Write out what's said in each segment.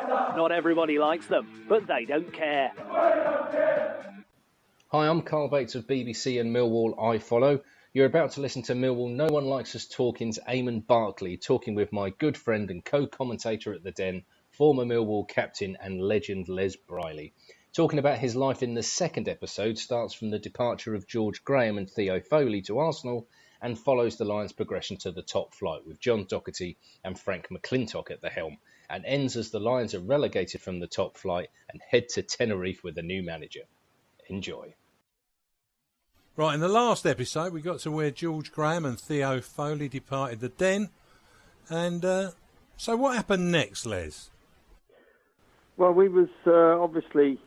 Not everybody likes them, but they don't care. Hi, I'm Carl Bates of BBC and Millwall I Follow. You're about to listen to Millwall No One Likes Us Talking's Eamonn Barclay, talking with my good friend and co-commentator at the Den, former Millwall captain and legend Les Briley. Talking about his life in the second episode starts from the departure of George Graham and Theo Foley to Arsenal and follows the Lions' progression to the top flight with John Docherty and Frank McClintock at the helm, and ends as the Lions are relegated from the top flight and head to Tenerife with a new manager. Enjoy. Right, in the last episode we got to where George Graham and Theo Foley departed the Den, and so what happened next, Les? Well, we was obviously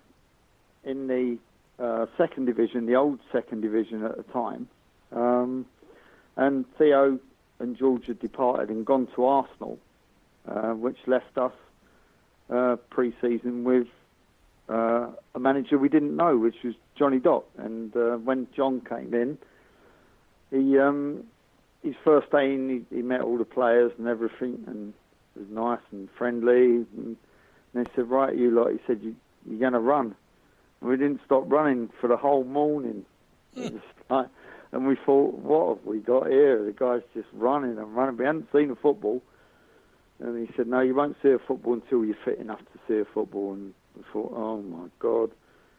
in the second division, the old second division at the time, and Theo and George had departed and gone to Arsenal, which left us pre-season with a manager we didn't know, which was Johnny Dock. And when John came in, his first day in, he met all the players and everything, and it was nice and friendly. And they said, "Right, you lot," he said, "you're going to run." And we didn't stop running for the whole morning. And we thought, what have we got here? The guy's just running and running. We hadn't seen a football. And he said, "No, you won't see a football until you're fit enough to see a football." And we thought, oh my God.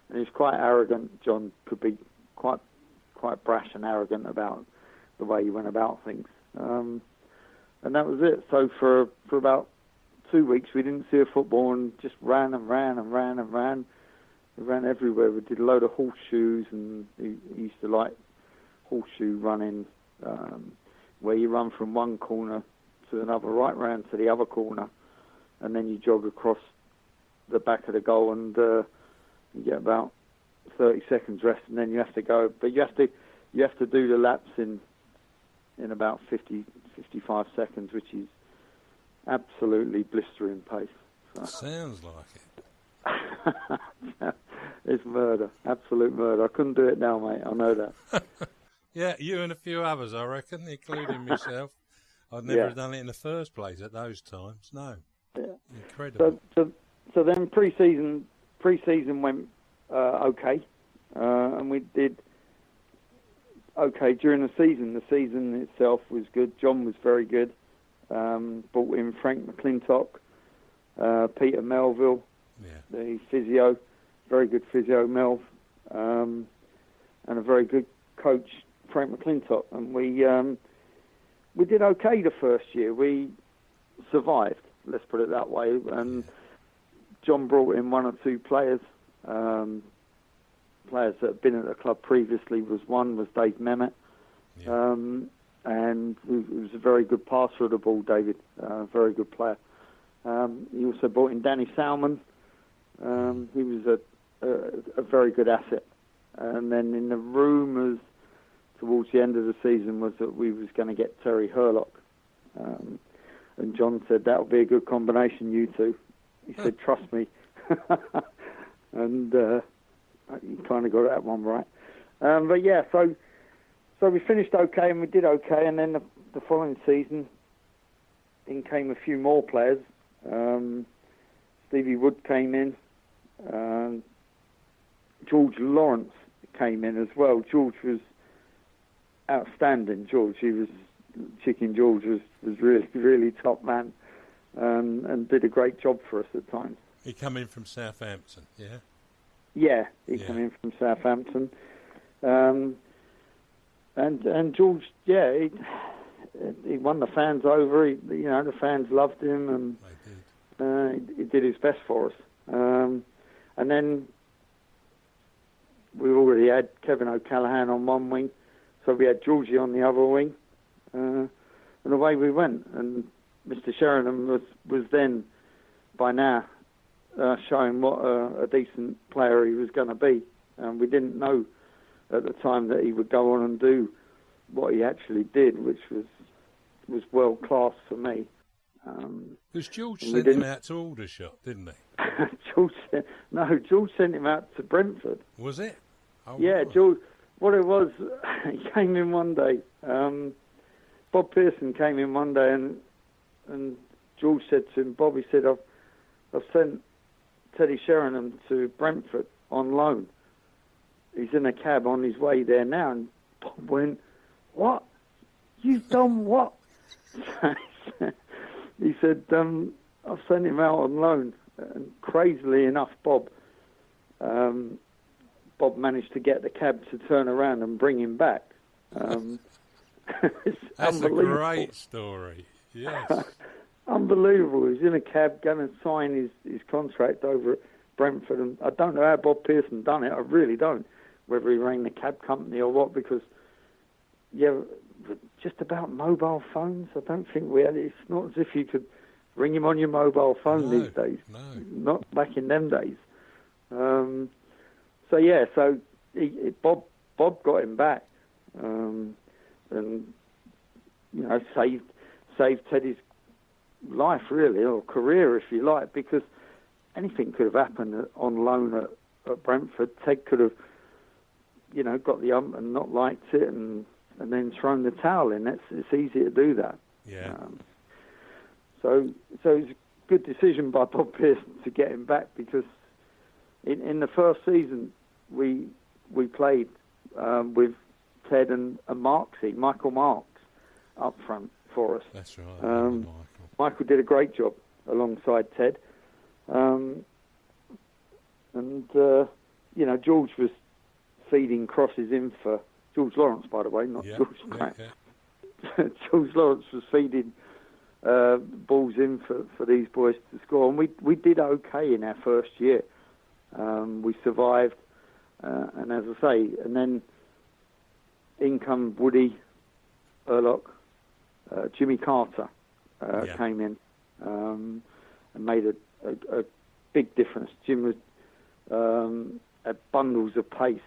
And he's quite arrogant. John could be quite brash and arrogant about the way he went about things. And that was it. So for about 2 weeks we didn't see a football and just ran and ran and ran and ran. We ran everywhere. We did a load of horseshoes, and he used to like horseshoe running, where you run from one corner to another, right round to the other corner, and then you jog across the back of the goal, and you get about 30 seconds rest, and then you have to go. But you have to do the laps in about 55 seconds, which is absolutely blistering pace. So. Sounds like it. It's murder, absolute murder. I couldn't do it now, mate. I know that. Yeah, you and a few others, I reckon, including myself. I'd never have done it in the first place at those times. No. Yeah. Incredible. So then pre-season went okay, and we did okay during the season. The season itself was good. John was very good. Brought in Frank McClintock, Peter Melville, the physio, very good physio, Melv, and a very good coach, Frank McClintock. And we did okay the first year. We survived, let's put it that way. And John brought in one or two players. Players that had been at the club previously was Dave Mehmet. And he was a very good passer of the ball, David, very good player. He also brought in Danny Salmon. He was a very good asset. And then in the rumours towards the end of the season was that we was going to get Terry Hurlock. And John said, "That would be a good combination, you two." He said, "Trust me." And he kind of got that one right. But yeah, so we finished okay, and we did okay. And then the following season, in came a few more players. Stevie Wood came in. George Lawrence came in as well. George was outstanding. Chicken George was really, really top man, and did a great job for us at times. He come in from Southampton, yeah? Yeah, he came in from Southampton. And George, he won the fans over. The fans loved him, and he did his best for us. And then we already had Kevin O'Callaghan on one wing, so we had Georgie on the other wing, and away we went. And Mr. Sheringham was then, by now, showing what a decent player he was going to be. And we didn't know at the time that he would go on and do what he actually did, which was world class for me. Because George sent him out to Aldershot, didn't he? George sent him out to Brentford. Was it? Oh, yeah, right. George. What it was, he came in one day. Bob Pearson came in one day, and George said to him, "Bob," he said, I've I've sent Teddy Sheringham to Brentford on loan. He's in a cab on his way there now, and Bob went, "What? You've done what?" He said, "I've sent him out on loan." And crazily enough, Bob managed to get the cab to turn around and bring him back. That's a great story. Yes. Unbelievable. He was in a cab going to sign his contract over at Brentford, and I don't know how Bob Pearson done it. I really don't. Whether he rang the cab company or what, because just about mobile phones. I don't think we had it. It's not as if you could ring him on your mobile phone these days. No. Not back in them days. So Bob got him back, and saved Teddy's life really, or career if you like, because anything could have happened on loan at Brentford. Ted could have, got the ump and not liked it, and then thrown the towel in. It's easy to do that. Yeah. So it was a good decision by Bob Pearson to get him back, because in the first season we played with Ted and Michael Marks up front for us. That's right. Michael did a great job alongside Ted. George was feeding crosses in for George Lawrence, by the way, not George Graham. Yeah. George Lawrence was feeding balls in for these boys to score, and we did okay in our first year. We survived, and as I say, and then in come Woody, Urlock, Jimmy Carter came in and made a big difference. Jim was had bundles of pace,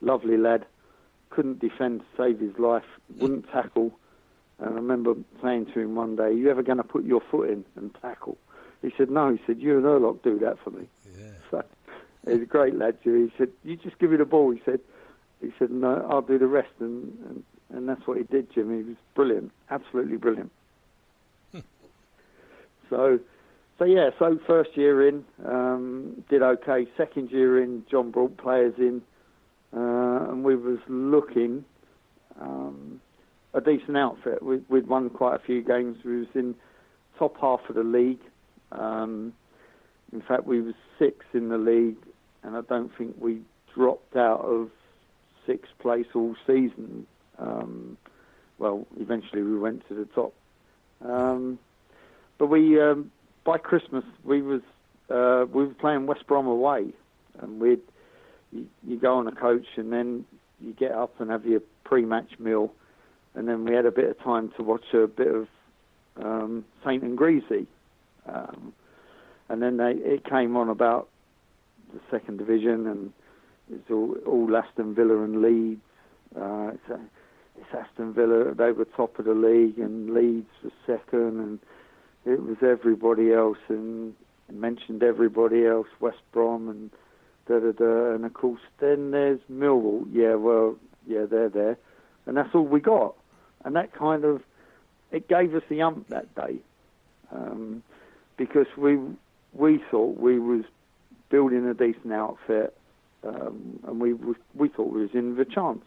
lovely lad, couldn't defend to save his life, wouldn't tackle. And I remember saying to him one day, "Are you ever going to put your foot in and tackle?" He said, "No." He said, "You and Urlock do that for me." Yeah. So he's a great lad, Jimmy. He said, "You just give me the ball." He said, "No, I'll do the rest." And that's what he did, Jimmy. He was brilliant, absolutely brilliant. So first year in, did okay. Second year in, John brought players in, and we was looking a decent outfit. We'd won quite a few games. We was in top half of the league. In fact, we was sixth in the league, and I don't think we dropped out of sixth place all season. Eventually we went to the top. But by Christmas we were playing West Brom away, and you go on a coach, and then you get up and have your pre-match meal, and then we had a bit of time to watch a bit of Saint and Greasy, and then it came on about the second division, and it's all Aston Villa and Leeds. It's Aston Villa, they were top of the league, and Leeds was second, and it was everybody else, and mentioned everybody else, West Brom and da-da-da, and of course then there's Millwall. They're there, and that's all we got, and that kind of, it gave us the ump that day, because we thought we was building a decent outfit, and we thought we was in with a chance.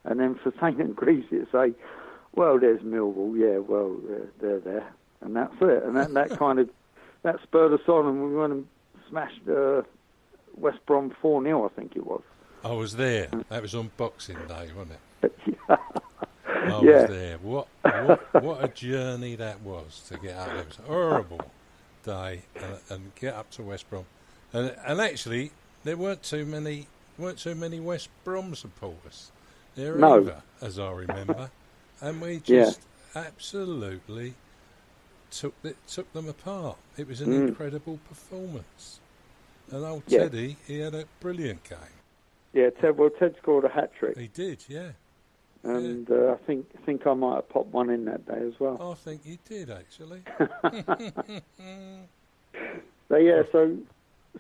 And then for St and Greasy to say, "Well, there's Millwall, they're there," and that's it. And that kind of, that spurred us on, and we went and smashed West Brom 4-0, I think it was. I was there. That was on Boxing Day, wasn't it? I Yeah. was there. What a journey that was to get up. It was a horrible day, and get up to West Brom, and actually there weren't too many West Brom supporters there either, as I remember, and we just absolutely took them apart. It was an incredible performance, and old Teddy, he had a brilliant game. Yeah, Ted scored a hat-trick. He did, yeah. And I think I might have popped one in that day as well. I think he did, actually.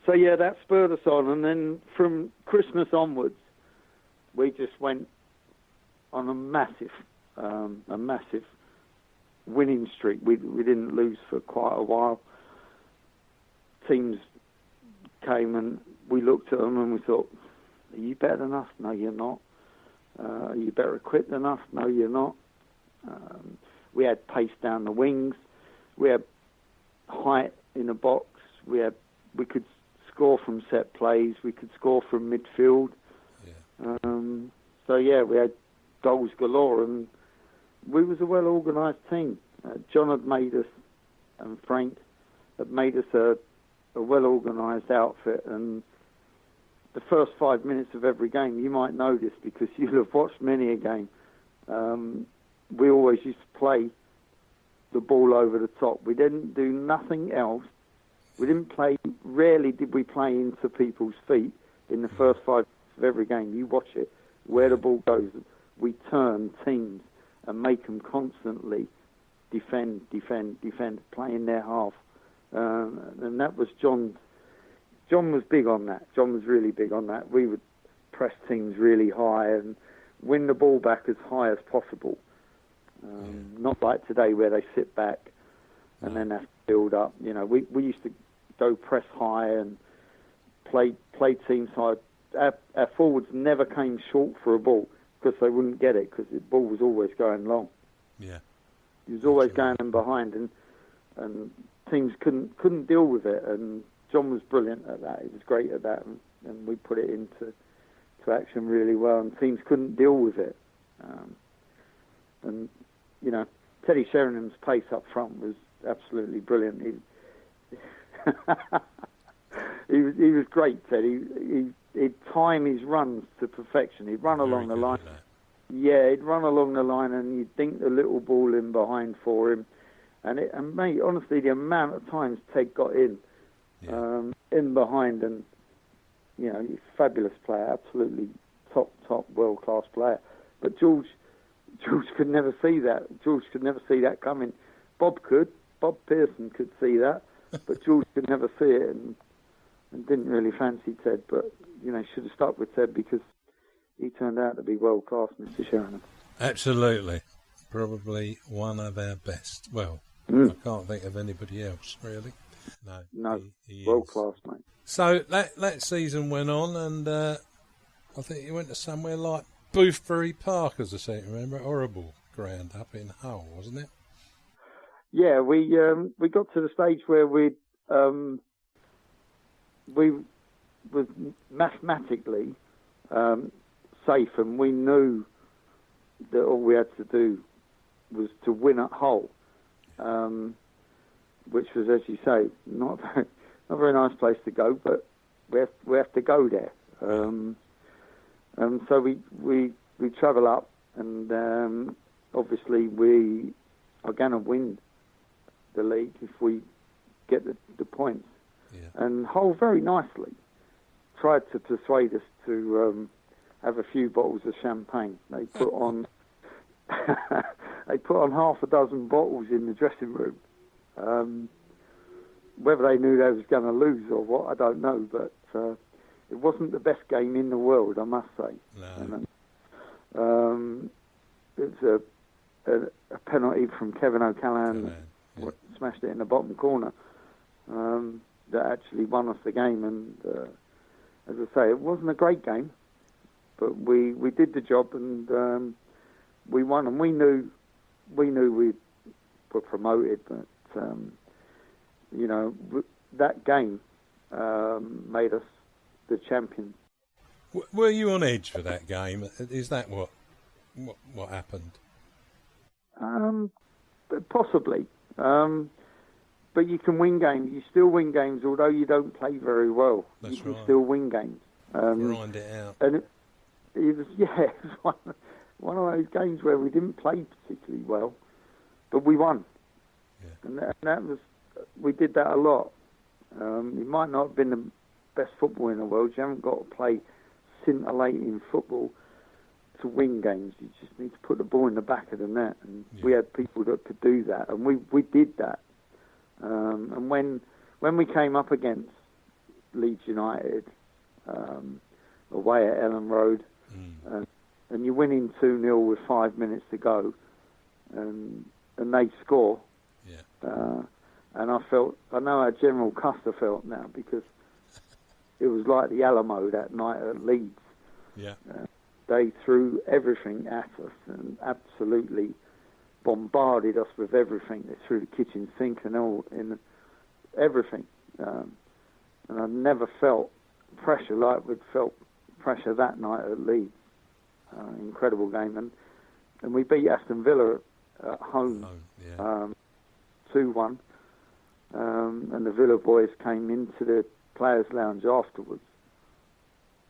So that spurred us on, and then from Christmas onwards, we just went on a massive winning streak. We didn't lose for quite a while. teams came and we looked at them and we thought, are you better than us? No, you're not. Are you better equipped than us? No, you're not. We had pace down the wings. We had height in the box. We could score from set plays. We could score from midfield. Yeah. We had goals galore, and we was a well-organised team. John had made us, and Frank had made us a well-organised outfit. And the first 5 minutes of every game, you might know this because you'll have watched many a game. We always used to play the ball over the top. We didn't do nothing else. We didn't play. Rarely did we play into people's feet in the first 5 minutes of every game. You watch it, where the ball goes. We turn teams and make them constantly defend, play in their half. And that was John. John was big on that. John was really big on that. We would press teams really high and win the ball back as high as possible. Not like today where they sit back and then have to build up. You know, we used to go press high and play teams high. Our forwards never came short for a ball because they wouldn't get it because the ball was always going long. Yeah, he was always going in behind, and teams couldn't deal with it. And John was brilliant at that. He was great at that, and we put it into action really well. And teams couldn't deal with it. And you know, Teddy Sheringham's pace up front was absolutely brilliant. He was great, Teddy. He'd time his runs to perfection. He'd run along the line. Yeah, he'd run along the line, and you'd dink the little ball in behind for him. And mate, honestly, the amount of times Ted got in behind, and you know, he's a fabulous player, absolutely top world class player. But George could never see that. George could never see that coming. Bob Pearson could see that, but George could never see it, and didn't really fancy Ted. But you know, should have stuck with Ted because he turned out to be world class, Mr. Sheringham. Absolutely, probably one of our best. Well, I can't think of anybody else really. No, he world class, mate. So that season went on, and I think he went to somewhere like Boothbury Park, as I say, remember, horrible ground up in Hull, wasn't it? Yeah, we got to the stage where we was mathematically safe, and we knew that all we had to do was to win at Hull, which was, as you say, not a very nice place to go, but we have to go there. So we travel up, and obviously we are going to win the league if we get the points. Yeah. And Hull very nicely tried to persuade us to have a few bottles of champagne. They put on half a dozen bottles in the dressing room. Whether they knew they was going to lose or what, I don't know, but it wasn't the best game in the world, I must say. No. It was a penalty from Kevin O'Callaghan, smashed it in the bottom corner, that actually won us the game. And as I say, it wasn't a great game, but we did the job, and we won. And we knew we were promoted, but you know, that game made us the champions. Were you on edge for that game? Is that what happened? Possibly. But you can win games. You still win games, although you don't play very well. That's right. You can still win games. Grind it out. And it was one of those games where we didn't play particularly well, but we won. Yeah. And that was, we did that a lot. It might not have been the best football in the world. You haven't got to play scintillating football to win games. You just need to put the ball in the back of the net, and we had people that could do that, and we did that. And when we came up against Leeds United away at Ellen Road, and you're winning 2-0 with 5 minutes to go, and they score, And I know how General Custer felt now, because it was like the Alamo that night at Leeds. Yeah. They threw everything at us and absolutely bombarded us with everything. They threw the kitchen sink and all in everything. And I never felt pressure like we'd felt pressure that night at Leeds. Incredible game. And we beat Aston Villa at home, 2-1. And the Villa boys came into the players' lounge afterwards,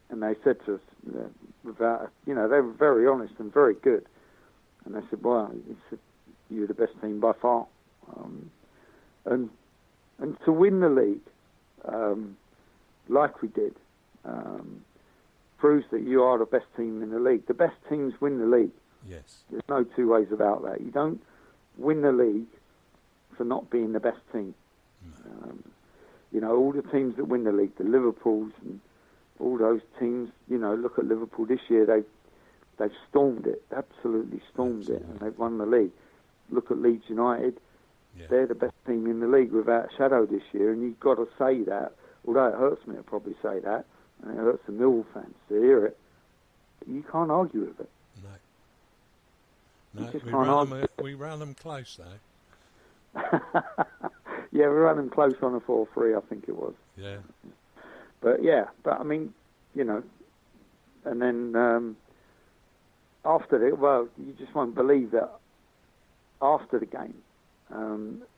and they said to us, they were very honest and very good. And they said, "Well, you're the best team by far." And to win the league, like we did, proves that you are the best team in the league. The best teams win the league. Yes. There's no two ways about that. You don't win the league for not being the best team. All the teams that win the league, the Liverpools and all those teams, look at Liverpool this year, they've stormed it, absolutely stormed it, and they've won the league. Look at Leeds United, they're the best team in the league without a shadow this year, and you've got to say that, although it hurts me to probably say that, and it hurts the Millwall fans to hear it, you can't argue with it. No, we ran them close, though. Yeah, we ran them close on a 4-3, I think it was. Yeah. But I mean, and then after it, well, you just won't believe that after the game,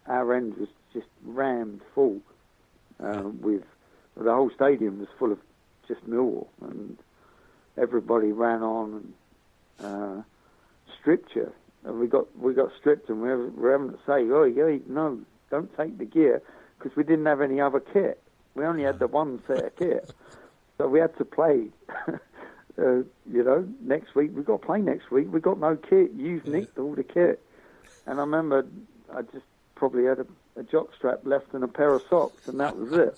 our end was just rammed full with, the whole stadium was full of just Millwall, and everybody ran on and stripped you. And we got stripped, and we're having to say, "Oh, yeah, no, don't take the gear," because we didn't have any other kit. We only had the one set of kit, so we had to play. Next week we got to play. Next week we got no kit. You've nicked all the kit, and I remember I just probably had a jock strap left and a pair of socks, and that was it.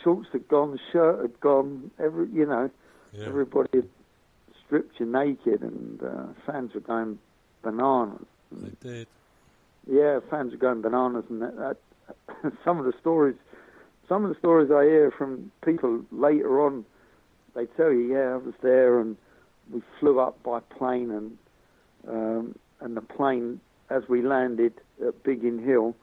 Shorts had gone, shirt had gone. Everybody had stripped you naked, and fans were going bananas. They did. Yeah, fans were going bananas, and that some of the stories I hear from people later on, they tell you, I was there, and we flew up by plane, and the plane, as we landed at Biggin Hill,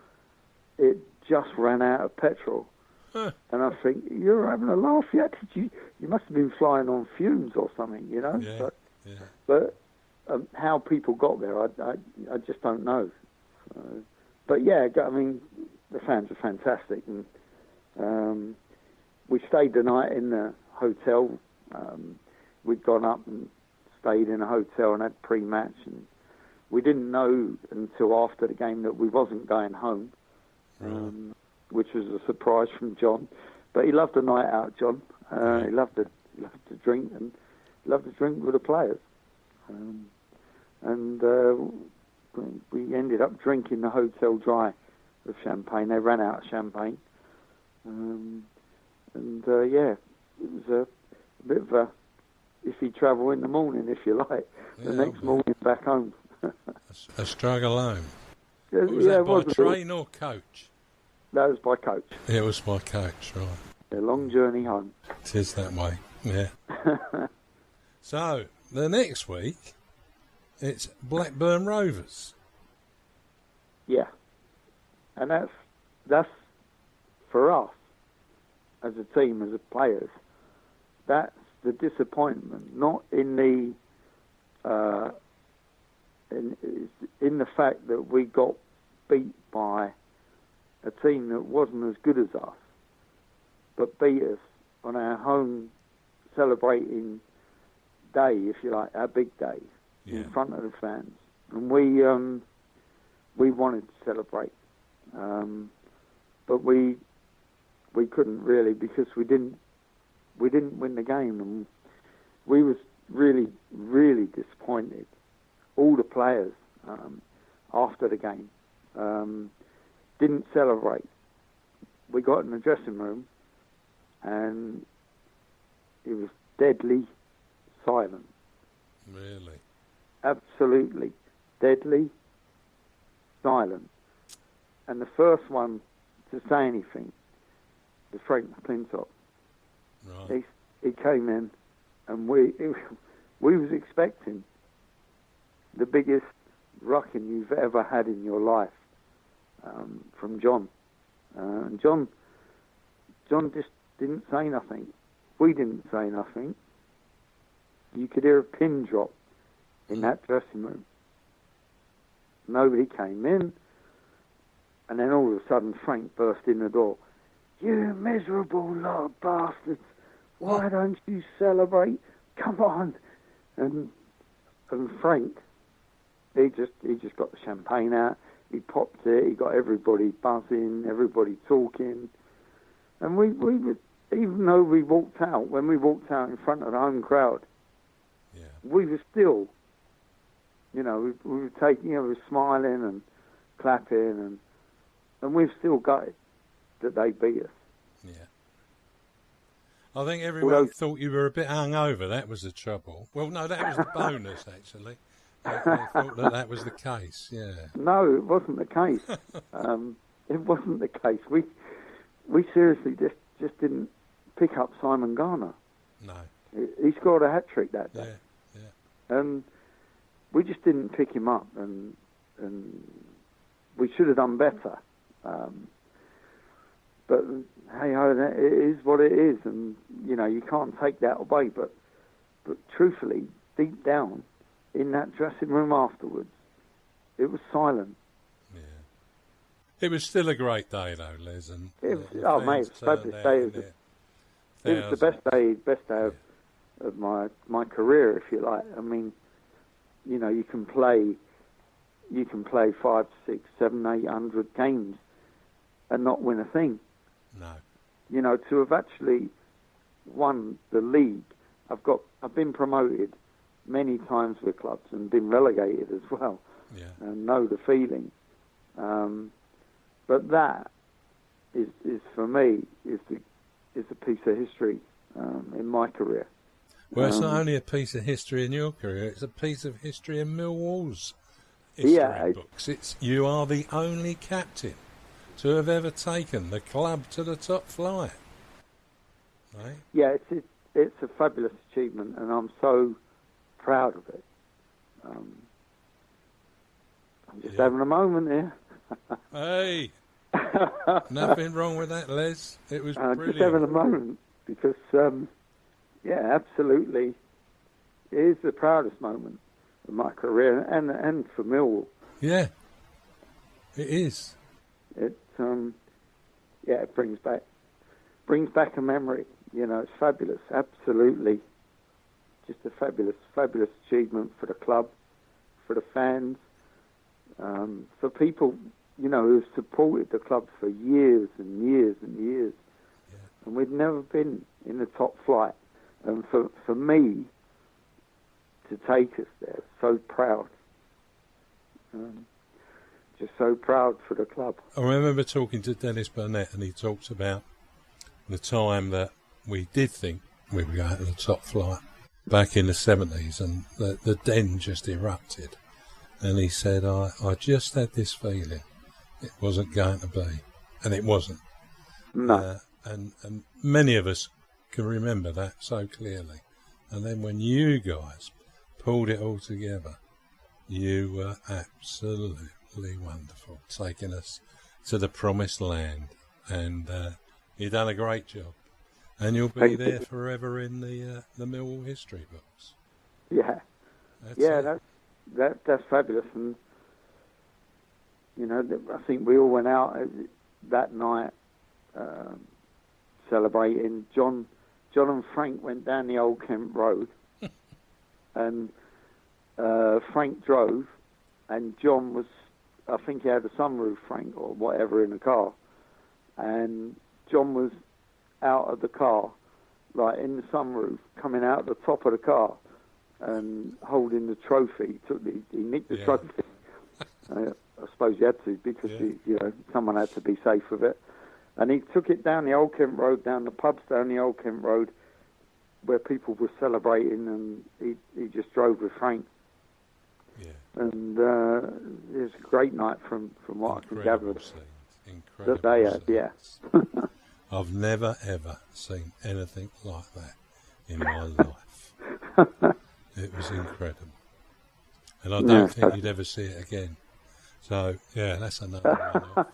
it just ran out of petrol. Huh. And I think, you're having a laugh yet? You must have been flying on fumes or something, Yeah, But how people got there, I just don't know. But I mean, the fans are fantastic, and we stayed the night in the hotel. We'd gone up and stayed in a hotel and had pre-match, and we didn't know until after the game that we wasn't going home, which was a surprise from John. But he loved the night out, John. He loved to drink, and loved to drink with the players. We ended up drinking the hotel dry with champagne. They ran out of champagne. It was a bit of a iffy travel in the morning, if you like. The next morning back home. A struggle home. Was that by train or coach? That was by coach. Yeah, it was by coach, right. A long journey home. It is that way, yeah. So, the next week, it's Blackburn Rovers. Yeah. And that's for us, as a team, as a players, that's the disappointment, not in the in the fact that we got beat by a team that wasn't as good as us, but beat us on our home celebrating day, if you like, our big day, in front of the fans. And we wanted to celebrate, but we couldn't really, because we didn't win the game, and we was really, really disappointed. All the players after the game didn't celebrate. We got in the dressing room, and it was deadly silent. Really? Absolutely deadly silent. And the first one to say anything was Frank McClintock. Right. He came in, and we was expecting the biggest rucking you've ever had in your life from John. And John just didn't say nothing. We didn't say nothing. You could hear a pin drop in that dressing room. Nobody came in, and then all of a sudden Frank burst in the door. You miserable lot of bastards! Why don't you celebrate? Come on! And Frank, he just got the champagne out. He popped it. He got everybody buzzing, everybody talking, and we were, even though we walked out, when we walked out in front of the home crowd, we were still, we were taking, we were smiling and clapping, and we've still got it that they beat us. Yeah. I think everyone thought you were a bit hungover. That was the trouble. Well, no, that was the bonus, actually. They thought that was the case, yeah. No, it wasn't the case. It wasn't the case. We seriously just didn't pick up Simon Garner. No. He scored a hat-trick that day. Yeah. And we just didn't pick him up, and we should have done better. But hey-ho, it is what it is, and you can't take that away. But truthfully, deep down in that dressing room afterwards, it was silent. Yeah, it was still a great day though, Les. And mate, it was fabulous day. It was the best day of my career, if you like. I mean, you can play 5, 6, 7, 800 games and not win a thing. No. To have actually won the league, I've been promoted many times with clubs and been relegated as well. Yeah. And know the feeling. But that is for me is a piece of history in my career. Well, it's not only a piece of history in your career; it's a piece of history in Millwall's history books. You are the only captain to have ever taken the club to the top flight. Right? Yeah, it's a fabulous achievement, and I'm so proud of it. I'm just having a moment here. Hey, nothing wrong with that, Les. It was brilliant. Just having a moment because, absolutely, it is the proudest moment of my career and for Millwall. Yeah, it is. It brings back a memory. It's fabulous. Absolutely, just a fabulous achievement for the club, for the fans, for people, who've supported the club for years and years and years. Yeah. And we've never been in the top flight. And for me to take us there, so proud. Just so proud for the club. I remember talking to Dennis Burnett, and he talks about the time that we did think we were going to the top flight back in the 70s, and the den just erupted. And he said, I just had this feeling it wasn't going to be. And it wasn't. No. And many of us can remember that so clearly. And then when you guys pulled it all together, you were absolutely wonderful, taking us to the promised land. And you've done a great job. And you'll be there forever in the Millwall history books. Yeah. That's fabulous. And, I think we all went out that night celebrating. John and Frank went down the Old Kent Road and Frank drove, and John was, I think he had a sunroof, Frank, or whatever in the car, and John was out of the car, like in the sunroof, coming out of the top of the car and holding the trophy. He nicked the trophy. I suppose he had to, because someone had to be safe with it. And he took it down the Old Kent Road, down the pubs down the Old Kent Road, where people were celebrating, and he just drove with Frank. Yeah. And it was a great night from what I can gather. incredible. that they had, yeah. I've never, ever seen anything like that in my life. It was incredible. And I don't think you'd ever see it again. So, yeah, that's another one off.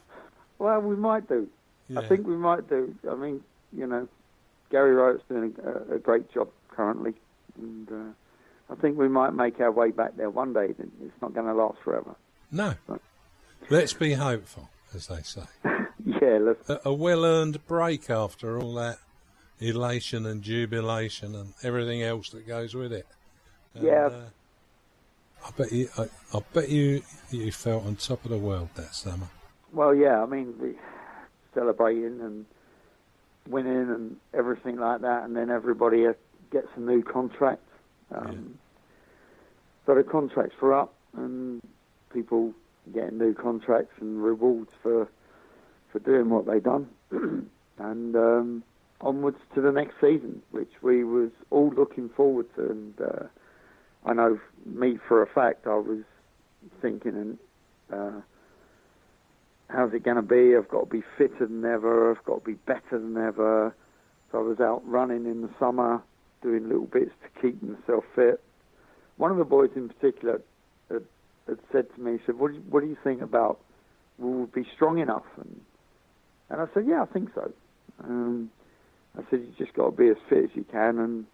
Well, we might do. Yeah. I think we might do. I mean, Gary Rioch's doing a great job currently. And I think we might make our way back there one day. It's not going to last forever. No. Let's be hopeful, as they say. Yeah, let's... A well-earned break after all that elation and jubilation and everything else that goes with it. And, yeah. I bet you felt on top of the world that summer. Well, yeah, I mean, we celebrating and winning and everything like that, and then everybody gets a new contract. So the contracts were up, and people getting new contracts and rewards for doing what they done, and onwards to the next season, which we was all looking forward to. And I know me for a fact, I was thinking, how's it going to be? I've got to be fitter than ever. I've got to be better than ever. So I was out running in the summer, doing little bits to keep myself fit. One of the boys in particular had said to me, he said, what do you think about, will we be strong enough? And I said, yeah, I think so. I said, you just got to be as fit as you can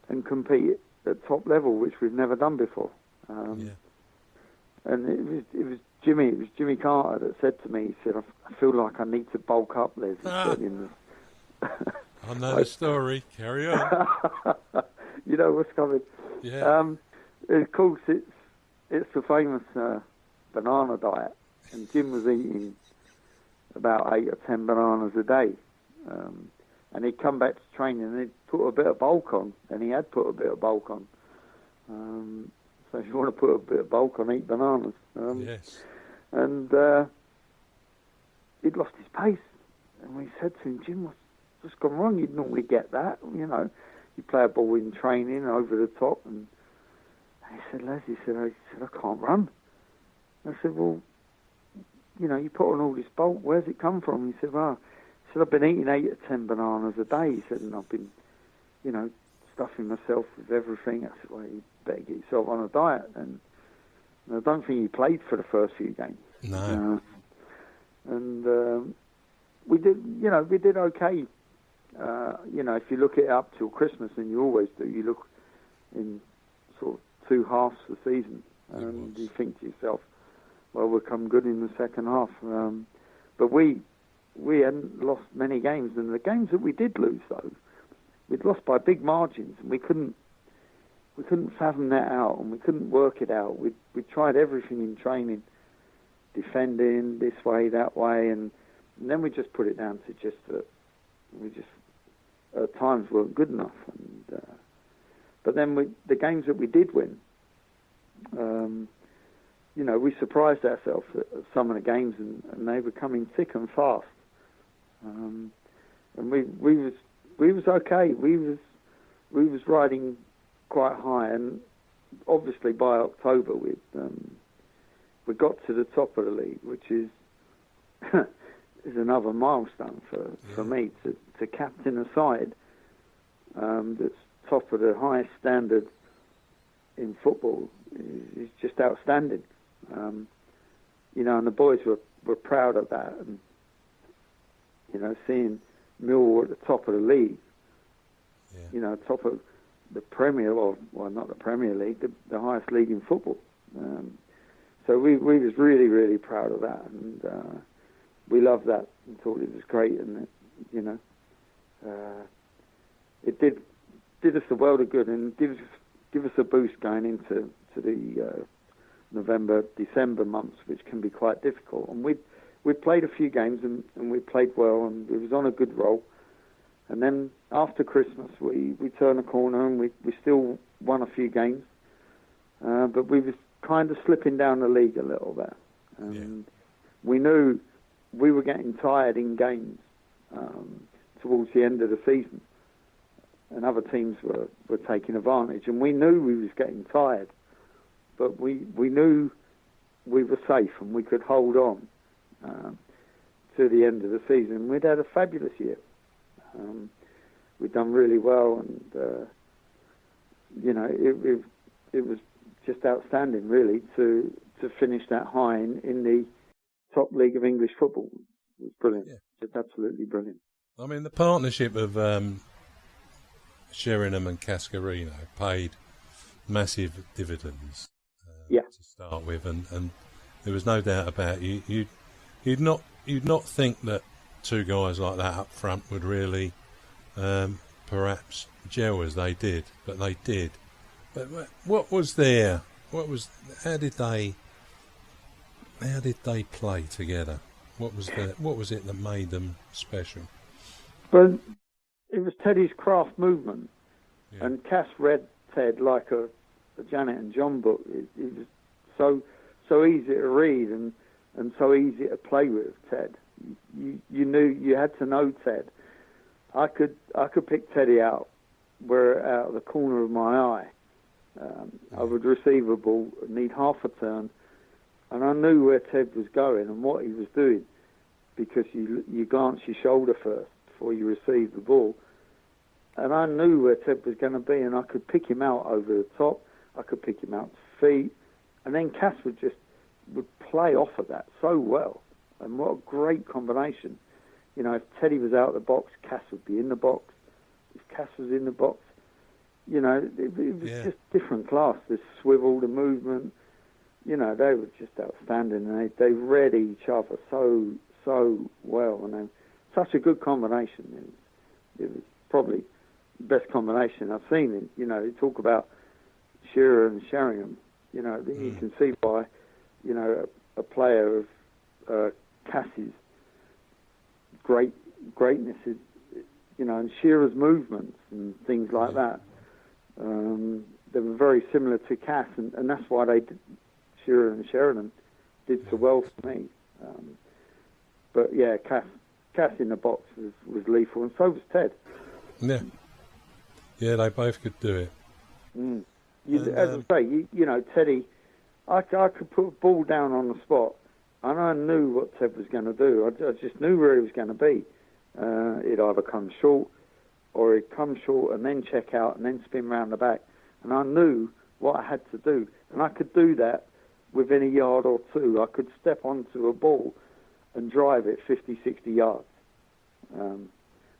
and compete at top level, which we've never done before. And it was Jimmy Carter that said to me, he said, I feel like I need to bulk up, Les. I know the story. Carry on. You know what's coming. Yeah. Of course, it's the famous banana diet, and Jim was eating about 8 or 10 bananas a day. And he'd come back to training and he'd put a bit of bulk on, and he had put a bit of bulk on. So if you want to put a bit of bulk on, eat bananas. Yes. And he'd lost his pace. And we said to him, Jim, what's gone wrong? You'd normally get that. You play a ball in training over the top. And he said, Les, I can't run. I said, well, you put on all this bulk, where's it come from? He said, I've been eating 8 or 10 bananas a day. He said, and I've been, stuffing myself with everything. I said, well, you better get yourself on a diet. And I don't think he played for the first few games. No. We did okay. If you look it up till Christmas, and you always do, you look in sort of 2 halves of the season, and you think to yourself, well, we'll come good in the second half. But we hadn't lost many games, and the games that we did lose, though, we'd lost by big margins, and we couldn't fathom that out, and we couldn't work it out. We tried everything in training, defending this way, that way, and then we just put it down to just that we just at times weren't good enough. And but then the games that we did win, we surprised ourselves at some of the games, and they were coming thick and fast. And we was okay. We was riding quite high, and obviously by October we got to the top of the league, which is another milestone for me to captain a side that's top of the highest standard in football is just outstanding. And the boys were proud of that, and seeing Millwall at the top of the league, top of the Premier, well, not the Premier League, the highest league in football. So we was really, really proud of that, and we loved that and thought it was great, and it did us a world of good, and give us a boost going into the November, December months, which can be quite difficult. And we played a few games, and we played well, and we was on a good roll. And then after Christmas, we turned a corner, and we still won a few games, but we was kind of slipping down the league a little bit. And we knew we were getting tired in games towards the end of the season, and other teams were taking advantage, and we knew we was getting tired, but we knew we were safe and we could hold on to the end of the season, we'd had a fabulous year. We'd done really well, and it was just outstanding, really, to finish that high in the top league of English football. It was brilliant, just absolutely brilliant. I mean, the partnership of Sheringham and Cascarino paid massive dividends to start with, and there was no doubt about it. You'd not think that two guys like that up front would really perhaps gel as they did, but they did. But what was there? How did they play together? What was it that made them special? But it was Teddy's craft movement, and Cass read Ted like a Janet and John book. It was so easy to read and so easy to play with. Ted, you knew, you had to know Ted. I could pick Teddy out of the corner of my eye. I would receive a ball, need half a turn, and I knew where Ted was going and what he was doing, because you glance your shoulder first before you receive the ball. And I knew where Ted was going to be, and I could pick him out over the top. I could pick him out to feet, and then Cass would play off of that so well. And what a great combination! You know, if Teddy was out of the box, Cass would be in the box. If Cass was in the box, you know, it was just different class. The swivel, the movement, you know, they were just outstanding. And they read each other so well, and they, such a good combination. It was probably the best combination I've seen. And, you know, you talk about Shearer and Sheringham. You know, you can see why, you know, a player of Cass's greatness is, you know, and Shearer's movements and things like that. They were very similar to Cass, and that's why Shearer and Sheringham did so well for me. But yeah, Cass in the box was lethal, and so was Ted. Yeah, they both could do it. As I say, you know, Teddy, I could put a ball down on the spot, and I knew what Ted was going to do. I just knew where he was going to be. He'd either come short, or he'd come short and then check out and then spin round the back. And I knew what I had to do. And I could do that within a yard or two. I could step onto a ball and drive it 50, 60 yards. And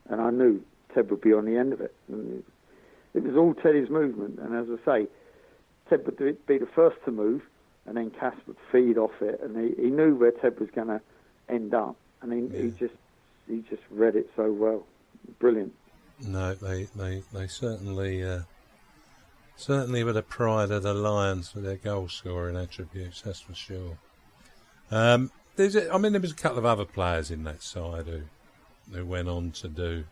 I knew Ted would be on the end of it. And it was all Teddy's movement. And as I say, Ted would be the first to move, and then Cass would feed off it. And he knew where Ted was going to end up. And he just read it so well. Brilliant. No, they certainly were the pride of the Lions for their goal scoring attributes, that's for sure. There was a couple of other players in that side who went on to do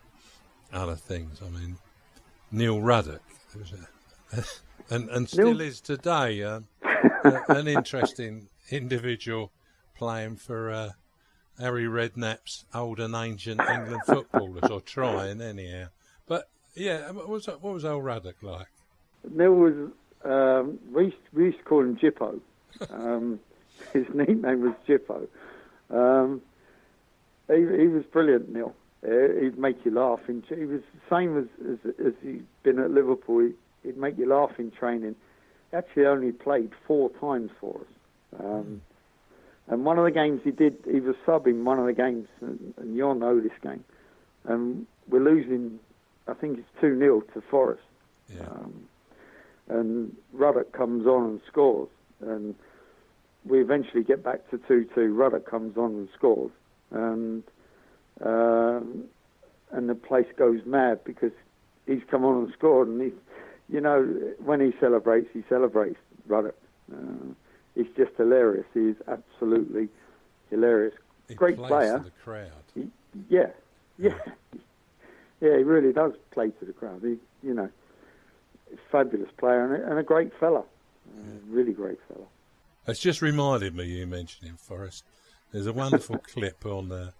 other things. I mean, Neil Ruddock, and still is today, an interesting individual playing for Harry Redknapp's old and ancient England footballers, or trying anyhow. But yeah, what was old Ruddock like? Neil was, we used to call him Jippo. His nickname was Jippo. He was brilliant, Neil. He'd make you laugh. He was the same as he'd been at Liverpool. He'd make you laugh in training. He actually only played 4 times for us. And one of the games he was subbing one of the games, and you'll know this game. We're losing, I think it's 2-0 to Forest. Yeah. And Ruddock comes on and scores. And we eventually get back to 2-2. Ruddock comes on and scores. And the place goes mad because he's come on and scored. And when he celebrates, Ruddock. He's just hilarious. He is absolutely hilarious. Great player. To the crowd. Yeah, he really does play to the crowd. Fabulous player and a great fella. Really great fella. It's just reminded me, you mentioning Forrest. There's a wonderful clip on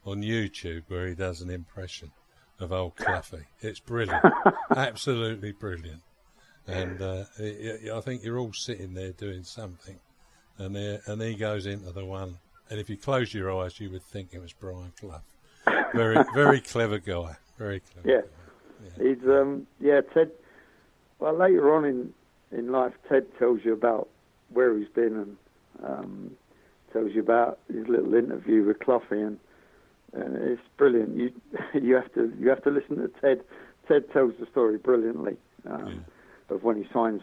YouTube where he does an impression of old Cluffy. It's brilliant, absolutely brilliant. And I think you're all sitting there doing something, and he goes into the one And if you closed your eyes, you would think it was Brian Clough. Very, very clever guy. Very clever. Yeah. Guy. He's Ted. Well, later on in life, Ted tells you about where he's been and tells you about his little interview with Cloughie, and it's brilliant. You have to listen to Ted. Ted tells the story brilliantly of when he signs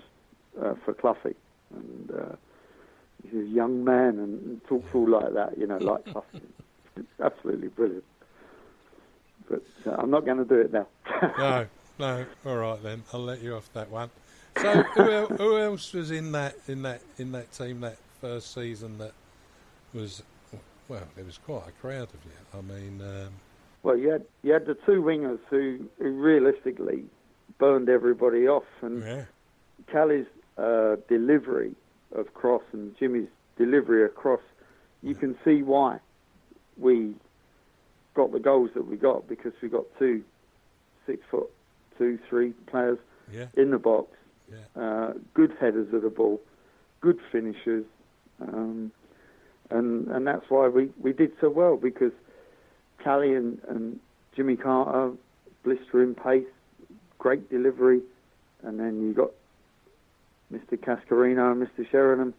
for Cloughie, and he's a young man and talks all like that, like Cloughie. It's absolutely brilliant. But I'm not going to do it now. No. All right then. I'll let you off that one. So who else was in that team that first season? That was there was quite a crowd of you. I mean, well, you had the two wingers who realistically burned everybody off, and Callie's delivery of cross and Jimmy's delivery of cross. You can see why we got the goals that we got, because we got 2 6'2", 3 players in the box, good headers of the ball, good finishers, and that's why we did so well, because Callie and Jimmy Carter, blistering pace, great delivery, and then you got Mr. Cascarino and Mr. Sheringham,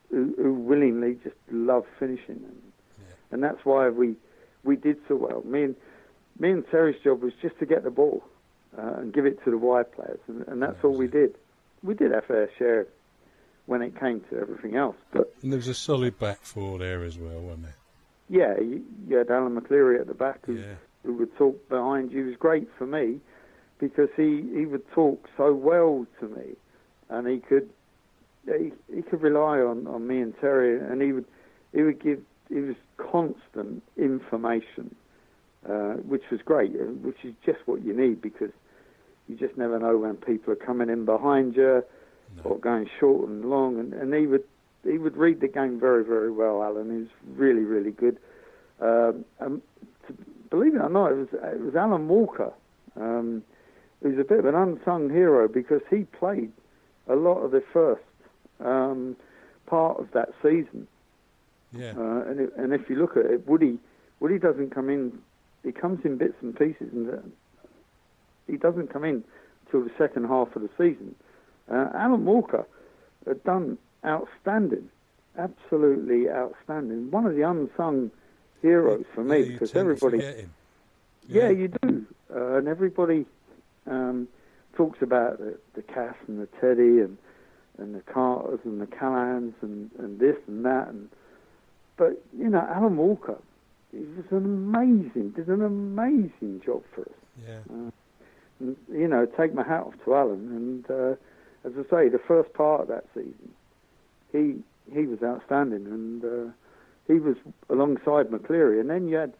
who willingly just love finishing, and that's why we did so well. Me and Terry's job was just to get the ball and give it to the wide players, and that's all we did. We did our fair share when it came to everything else. And there was a solid back four there as well, wasn't there? Yeah, you had Alan McCleary at the back who would talk behind you. He was great for me because he would talk so well to me, and he could rely on me and Terry, and he was constant information. Which was great, which is just what you need, because you just never know when people are coming in behind you or going short and long. And he would read the game very, very well, Alan. He was really, really good. Believe it or not, it was Alan Walker. He was a bit of an unsung hero because he played a lot of the first part of that season. Yeah. And if you look at it, Woody doesn't come in. He comes in bits and pieces, and he doesn't come in till the second half of the season. Alan Walker had done outstanding, absolutely outstanding. One of the unsung heroes for me, because everybody, you do, and everybody talks about the Cass and the Teddy and the Carters and the Callans and this and that, but Alan Walker. He was did an amazing job for us. Yeah. Take my hat off to Alan. And as I say, the first part of that season, he was outstanding, and he was alongside McCleary. And then you had,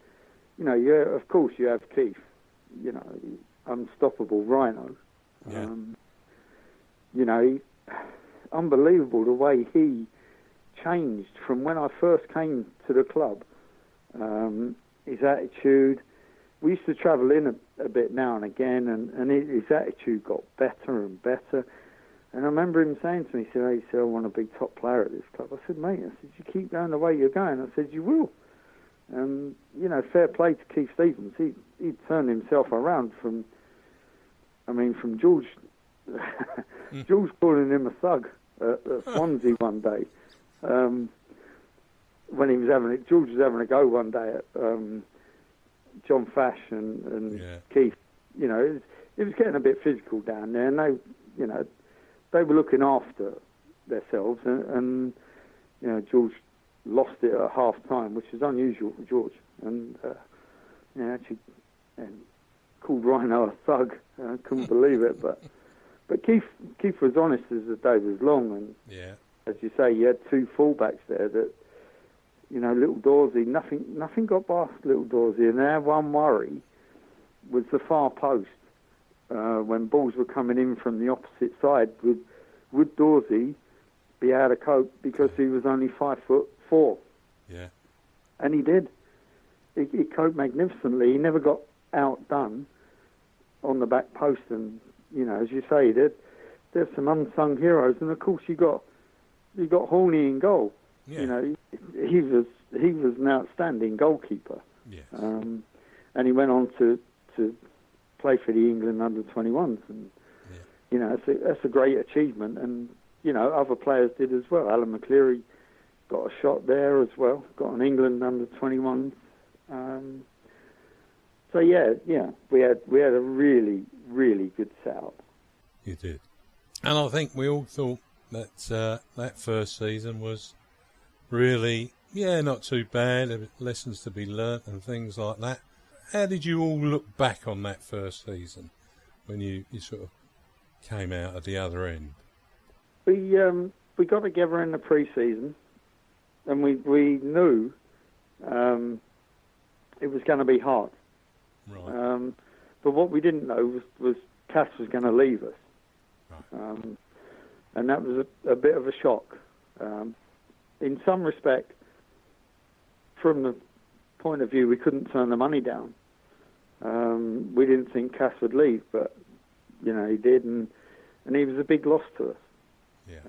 of course you have Keith, unstoppable Rhino. Yeah. Unbelievable the way he changed from when I first came to the club. His attitude. We used to travel in a bit now and again, and his attitude got better and better. And I remember him saying to me, he said, I want to be top player at this club. I said, mate, you keep going the way you're going. I said, you will. And, fair play to Keith Stevens. He turned himself around from George, George calling him a thug at Swansea one day. When he was George was having a go one day at John Fash and Keith. It was getting a bit physical down there, and they were looking after themselves, and George lost it at half time, which is unusual for George, and actually called Rhino a thug. I couldn't believe it, but Keith was honest as the day was long, and as you say, you had two fullbacks there that. Little Dorsey, nothing got past Little Dorsey, and our one worry was the far post. When balls were coming in from the opposite side, would Dorsey be able to cope because he was only 5'4"? Yeah. And he did. He coped magnificently. He never got outdone on the back post, and as you say, there's some unsung heroes, and of course you got Horney in goal. Yeah. You know, he was an outstanding goalkeeper. Yes. And he went on to play for the England under-21s, and you know, that's a great achievement. And you know, other players did as well. Alan McCleary got a shot there as well. Got an England under-21s. So yeah, we had a really, really good setup. You did, and I think we all thought that that first season was really, not too bad. There were lessons to be learnt and things like that. How did you all look back on that first season when you sort of came out at the other end? We got together in the pre-season, and we knew it was going to be hard. Right. But what we didn't know was Cass was going to leave us. Right. And that was a bit of a shock. In some respect, from the point of view, we couldn't turn the money down. We didn't think Cass would leave, but you know, he did, and he was a big loss to us. Yeah.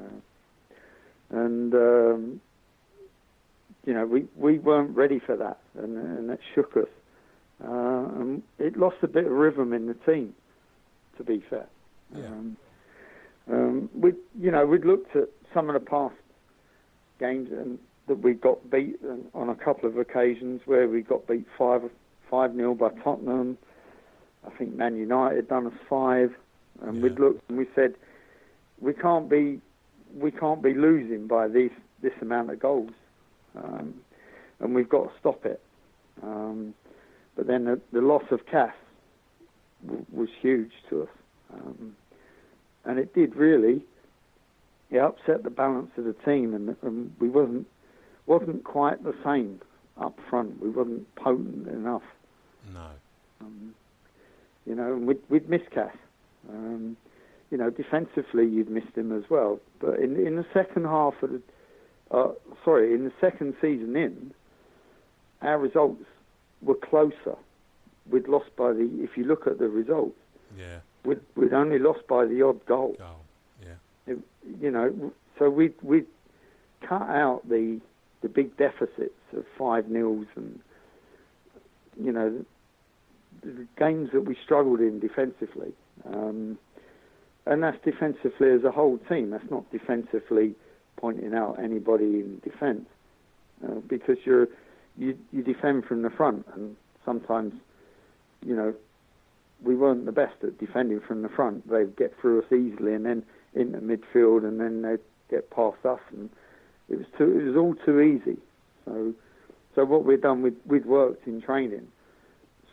You know, we weren't ready for that, and that shook us. And it lost a bit of rhythm in the team, to be fair. Yeah. We'd looked at some of the past games and that we got beat on a couple of occasions where we got beat 5-0 by Tottenham. I think Man United done us 5, and we'd looked and we said we can't be losing by this amount of goals, and we've got to stop it. But then the loss of Cass was huge to us, and it did really. It upset the balance of the team, and we wasn't quite the same up front. We wasn't potent enough. No. You know, and we'd missed Cass. You know, defensively you'd missed him as well. But in the second half of in the second season in, our results were closer. We'd lost if you look at the results, we'd only lost by the odd goal. You know, so we'd cut out the big deficits of 5-0s and, you know, the games that we struggled in defensively. And that's defensively as a whole team. That's not defensively pointing out anybody in defence, because you defend from the front, and sometimes, you know, we weren't the best at defending from the front. They'd get through us easily, and then into midfield, and then they'd get past us, and it was all too easy. So what we'd done, we'd worked in training,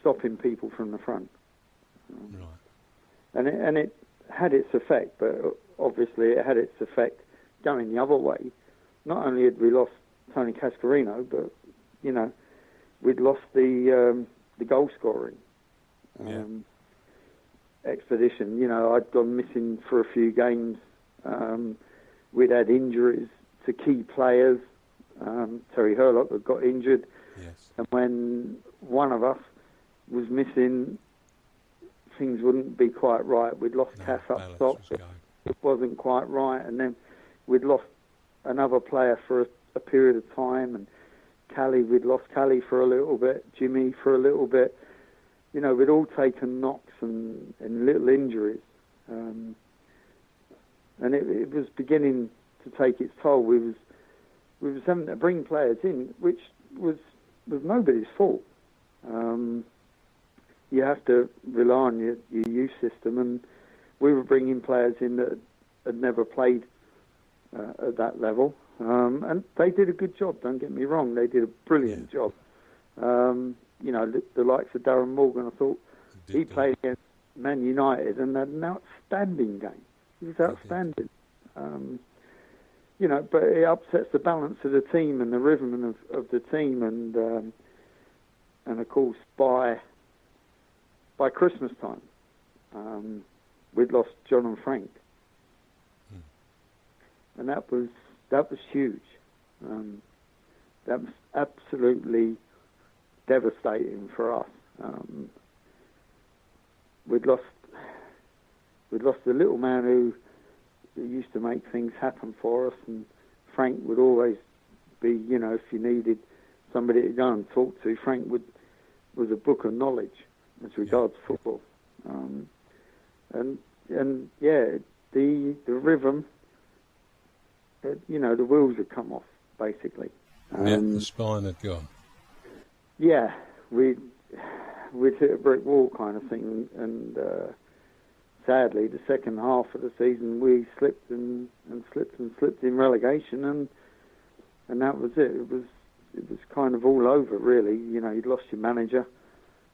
stopping people from the front, and it had its effect. But obviously, it had its effect going the other way. Not only had we lost Tony Cascarino, but you know, we'd lost the goal scoring. Expedition. You know, I'd gone missing for a few games. We'd had injuries to key players. Terry Hurlock had got injured. Yes. And when one of us was missing, things wouldn't be quite right. We'd lost Cass up top. It wasn't quite right. And then we'd lost another player for a period of time. And we'd lost Callie for a little bit, Jimmy for a little bit. You know, we'd all taken knocks and little injuries. And it was beginning to take its toll. We was having to bring players in, which was nobody's fault. You have to rely on your youth system, and we were bringing players in that had never played at that level. And they did a good job, don't get me wrong. They did a brilliant job. You know, the likes of Darren Morgan, I thought he played against Man United and had an outstanding game. He was outstanding. You know, but it upsets the balance of the team and the rhythm of the team, and of course by Christmas time, we'd lost John and Frank, and that was huge. That was absolutely devastating for us. We'd lost the little man who used to make things happen for us, and Frank would always be, if you needed somebody to go and talk to, Frank was a book of knowledge as regards football. And yeah, the rhythm, the wheels had come off, basically. The spine had gone. Yeah, we'd hit a brick wall kind of thing, and sadly, the second half of the season, we slipped and slipped in relegation, and that was it. It was kind of all over, really. You'd lost your manager.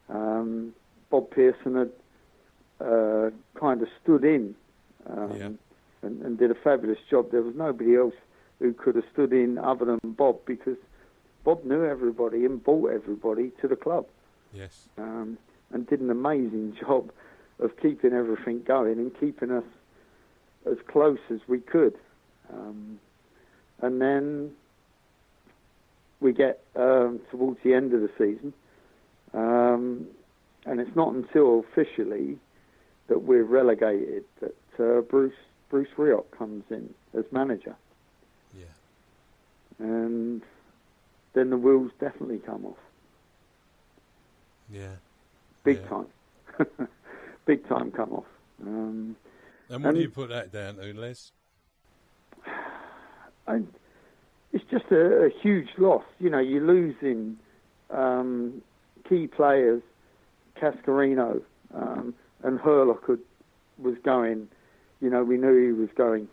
Bob Pearson had kind of stood in and did a fabulous job. There was nobody else who could have stood in other than Bob, because Bob knew everybody and brought everybody to the club. Yes. And did an amazing job of keeping everything going and keeping us as close as we could. And then we get towards the end of the season, and it's not until officially that we're relegated that Bruce Rioch comes in as manager. Yeah. And then the wheels definitely come off. Yeah. Big time. Big time come off. And what do you put that down to, Les? It's just a huge loss. You're losing key players. Cascarino and Herlock was going. We knew he was going.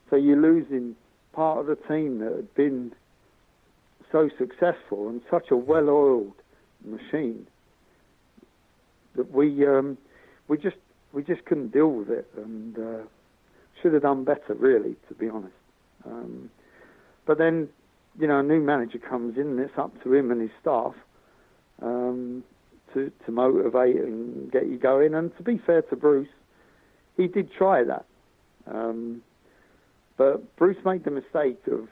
So you're losing part of the team that had been so successful and such a well-oiled machine that we just couldn't deal with it, and should have done better, really, to be honest. But then, a new manager comes in, and it's up to him and his staff to motivate and get you going. And to be fair to Bruce, he did try that. But Bruce made the mistake of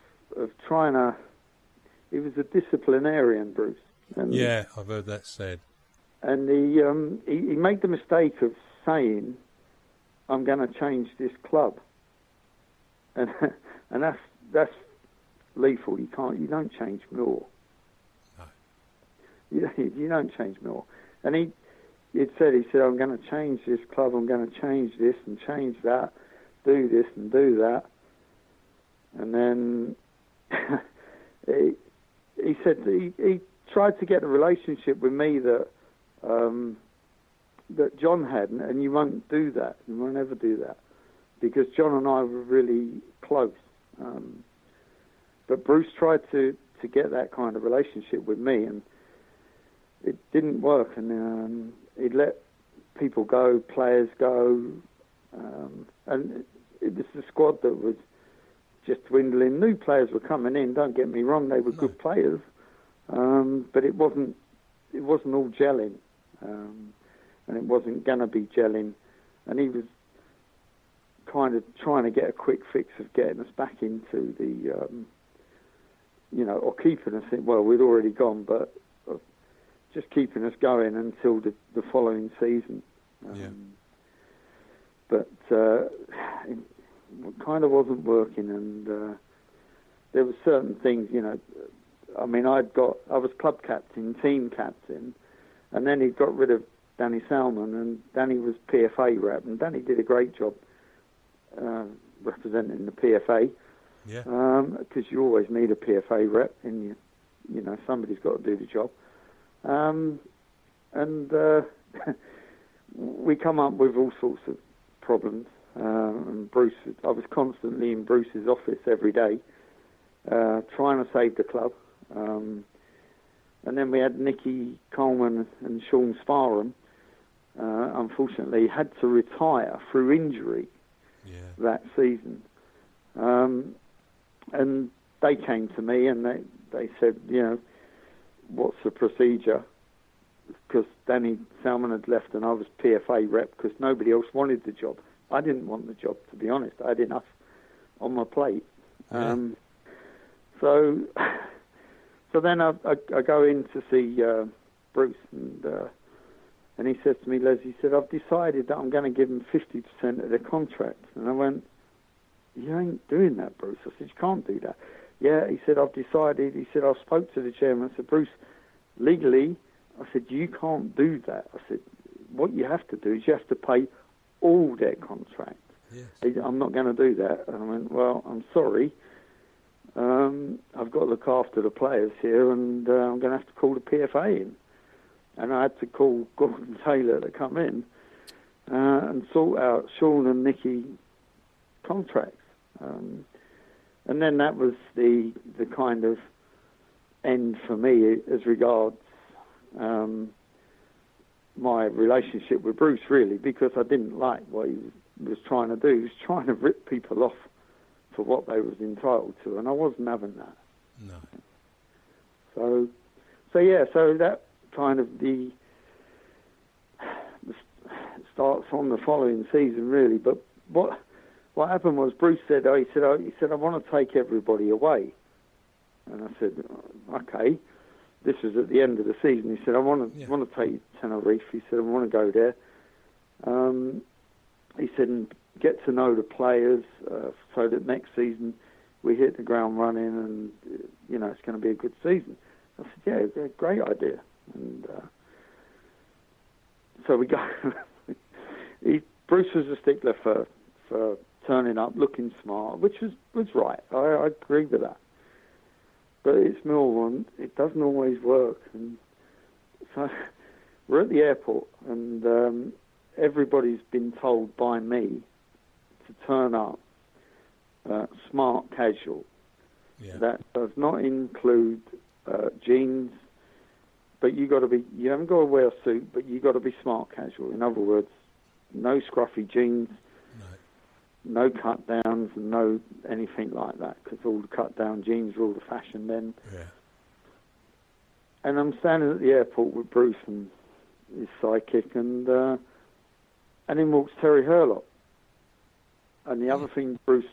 trying to... He was a disciplinarian, Bruce. And, yeah, I've heard that said. And he made the mistake of saying, "I'm going to change this club," and that's lethal. You don't change Millwall. No. You don't change Millwall. And he said, "I'm going to change this club. I'm going to change this and change that, do this and do that." And then he said he tried to get a relationship with me that John had, and you won't do that. You won't ever do that, because John and I were really close. But Bruce tried to get that kind of relationship with me, and it didn't work. And he'd let people go, players go, and it was the squad that was just dwindling. New players were coming in. Don't get me wrong; they were good players, but it wasn't all gelling. And it wasn't going to be gelling, and he was kind of trying to get a quick fix of getting us back into the, or keeping us in. Well, we'd already gone, but just keeping us going until the following season. But it kind of wasn't working, and there were certain things, I mean, I was club captain, team captain, and then he got rid of Danny Salmon, and Danny was PFA rep, and Danny did a great job representing the PFA. Yeah. Because you always need a PFA rep, and somebody's got to do the job. And we come up with all sorts of problems. And Bruce, I was constantly in Bruce's office every day, trying to save the club. And then we had Nicky Coleman and Sean Sparham. Unfortunately, had to retire through injury that season. And they came to me and they said, what's the procedure? Because Danny Salmon had left and I was PFA rep because nobody else wanted the job. I didn't want the job, to be honest. I had enough on my plate. Yeah. So then I go in to see Bruce, and he says to me, Les, he said, I've decided that I'm going to give him 50% of the contract. And I went, you ain't doing that, Bruce. I said, you can't do that. yeah, he said, I've decided, he said, I spoke to the chairman. I said, Bruce, legally, I said, you can't do that. I said, what you have to do is you have to pay all their contracts. Yes. I'm not going to do that. And I went, well, I'm sorry. I've got to look after the players here, and I'm going to have to call the PFA in. And I had to call Gordon Taylor to come in and sort out Sean and Nicky contracts. And then that was the kind of end for me as regards my relationship with Bruce, really, because I didn't like what he was trying to do. He was trying to rip people off for what they was entitled to, and I wasn't having that. No. So that kind of the starts on the following season, really. But what happened was Bruce said, I want to take everybody away, and I said, okay. This was at the end of the season. He said, I want to take Tenerife. He said, I want to go there. He said, and get to know the players so that next season we hit the ground running, and it's going to be a good season. I said, yeah, great idea. And so we go. Bruce was a stickler for turning up, looking smart, which was right. I agree with that. But it's Millwall, and it doesn't always work. And so we're at the airport, and everybody's been told by me to turn up smart casual. Yeah. That does not include jeans, but you haven't got to wear a suit, but you got to be smart casual. In other words, no scruffy jeans, no cut downs, and no anything like that, because all the cut down jeans were all the fashion then. Yeah. And I'm standing at the airport with Bruce and his sidekick, and in walks Terry Hurlock. And the other thing Bruce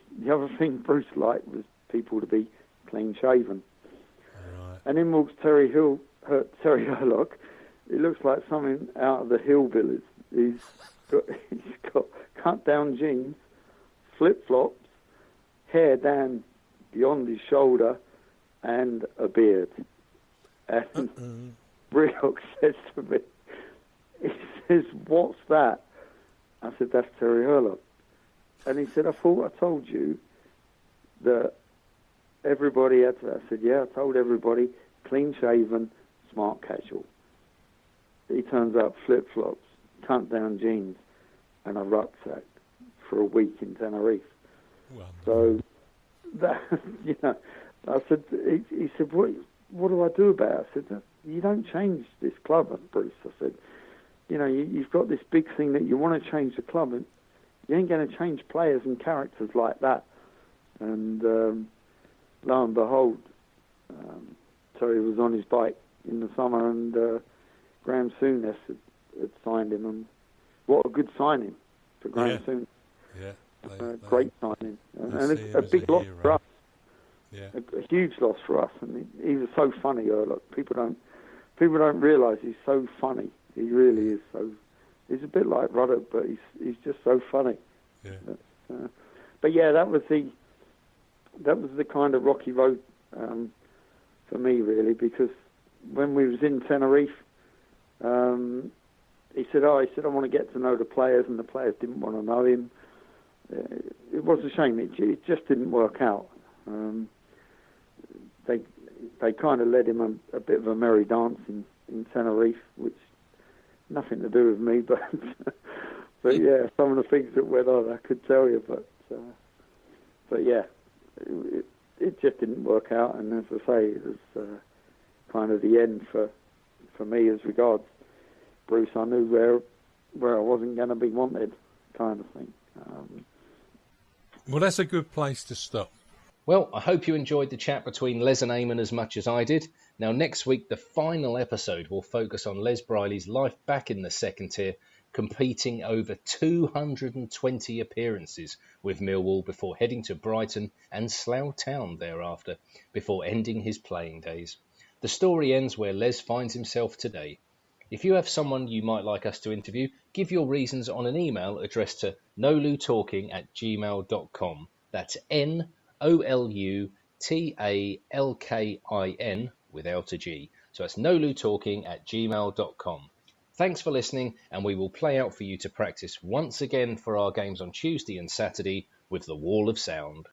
liked was people to be clean shaven. Right. And in walks Terry Hurlock. It looks like something out of the Hillbillies. He's got cut down jeans, flip-flops, hair down beyond his shoulder, and a beard. And Rioch says to me, he says, what's that? I said, that's Terry Hurlock. And he said, I thought I told you that everybody had to. I said, yeah, I told everybody, clean-shaven, smart casual. He turns up flip-flops, cut-down jeans, and a rucksack for a week in Tenerife. Well, so that, I said, he said, what do I do about it? I said, you don't change this club, Bruce. I said, you've got this big thing that you want to change the club, and you ain't going to change players and characters like that. And lo and behold, Terry was on his bike in the summer, and Graham Souness had signed him, and what a good signing for Graham Souness. Yeah, great signing, and a big loss for us. Yeah. A huge loss for us, and he was so funny. Look, people don't realise he's so funny. He really is so. He's a bit like Ruddock, but he's just so funny. Yeah. But yeah, that was the kind of rocky road for me, really, because when we was in Tenerife, he said, I want to get to know the players, and the players didn't want to know him. It was a shame. It just didn't work out. They kind of led him a bit of a merry dance in Tenerife, which nothing to do with me, but yeah, some of the things that went on, I could tell you, but yeah, it just didn't work out, and as I say, it was kind of the end for me as regards Bruce. I knew where I wasn't going to be wanted, kind of thing. Well, that's a good place to stop. Well, I hope you enjoyed the chat between Les and Eamonn as much as I did. Now, next week, the final episode will focus on Les Briley's life back in the second tier, competing over 220 appearances with Millwall before heading to Brighton and Slough Town thereafter, before ending his playing days. The story ends where Les finds himself today. If you have someone you might like us to interview, give your reasons on an email addressed to nolutalking@gmail.com. That's NOLUTALKING TALKIN without a G. So that's nolutalking@gmail.com. Thanks for listening, and we will play out for you to practice once again for our games on Tuesday and Saturday with the Wall of Sound.